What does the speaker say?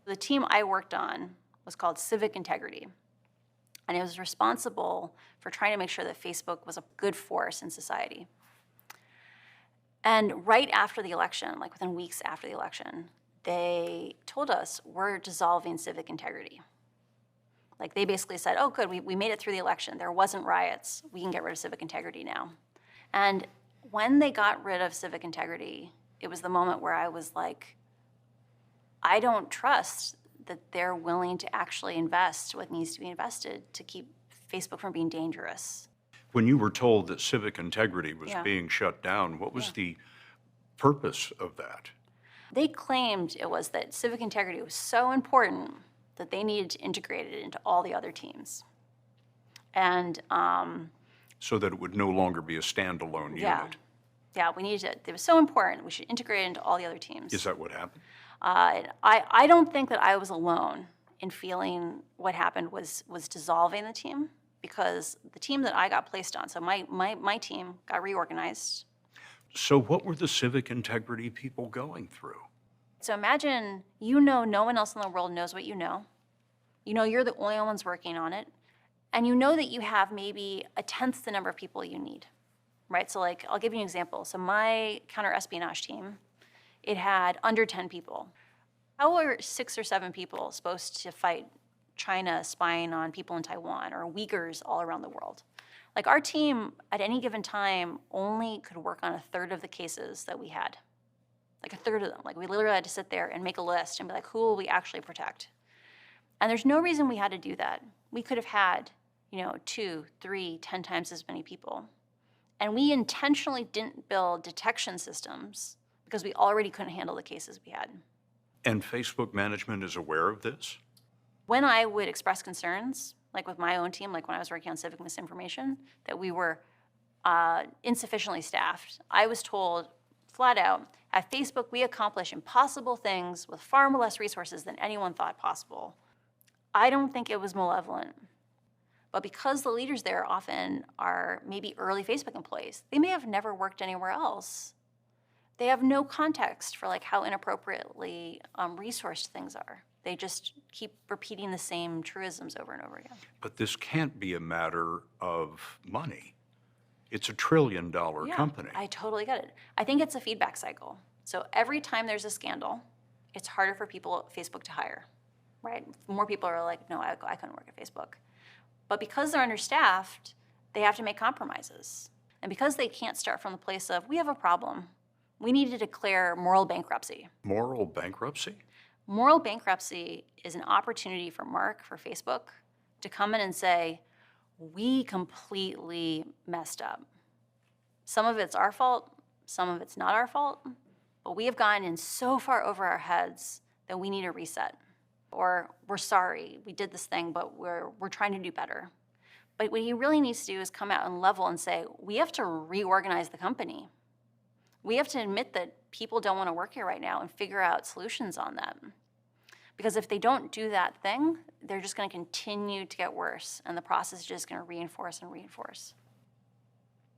The team I worked on was called Civic Integrity, and it was responsible for trying to make sure that Facebook was a good force in society. And right after the election, like within weeks after the election, they told us, we're dissolving Civic Integrity. Like they basically said, oh, good, we made it through the election. There wasn't riots. We can get rid of Civic Integrity now. And when they got rid of Civic Integrity, it was the moment where I was like, I don't trust that they're willing to actually invest what needs to be invested to keep Facebook from being dangerous. When you were told that civic integrity was Yeah. being shut down, what was the purpose of that? They claimed it was that civic integrity was so important that they needed to integrate it into all the other teams. And So that it would no longer be a standalone yeah, unit. yeah, we needed it. It was so important. We should integrate it into all the other teams. Is that what happened? I don't think that I was alone in feeling what happened was dissolving the team, because the team that I got placed on, so my team got reorganized. So what were the civic integrity people going through? So imagine, no one else in the world knows what you know. You're the only ones working on it. And you know that you have maybe a tenth the number of people you need, right? So like, I'll give you an example. So my counter-espionage team, it had under 10 people. How are 6 or 7 people supposed to fight China spying on people in Taiwan or Uyghurs all around the world? Like our team at any given time only could work on a third of the cases that we had. Like a third of them. Like we literally had to sit there and make a list and be like, who will we actually protect? And there's no reason we had to do that. We could have had, 2, 3, 10 times as many people. And we intentionally didn't build detection systems because we already couldn't handle the cases we had. And Facebook management is aware of this? When I would express concerns, like with my own team, like when I was working on civic misinformation, that we were insufficiently staffed, I was told flat out, at Facebook, we accomplish impossible things with far less resources than anyone thought possible. I don't think it was malevolent. But because the leaders there often are maybe early Facebook employees, they may have never worked anywhere else. They have no context for like how inappropriately resourced things are. They just keep repeating the same truisms over and over again. But this can't be a matter of money. It's $1 trillion company. I totally get it. I think it's a feedback cycle. So every time there's a scandal, it's harder for people at Facebook to hire, right? More people are like, no, I couldn't work at Facebook. But because they're understaffed, they have to make compromises. And because they can't start from the place of, we have a problem, we need to declare moral bankruptcy. Moral bankruptcy? Moral bankruptcy is an opportunity for Mark, for Facebook, to come in and say, we completely messed up. Some of it's our fault, some of it's not our fault, but we have gone in so far over our heads that we need a reset. Or we're sorry, we did this thing, but we're trying to do better. But what he really needs to do is come out and level and say, we have to reorganize the company. We have to admit that people don't want to work here right now and figure out solutions on that. Because if they don't do that thing, they're just going to continue to get worse, and the process is just going to reinforce and reinforce.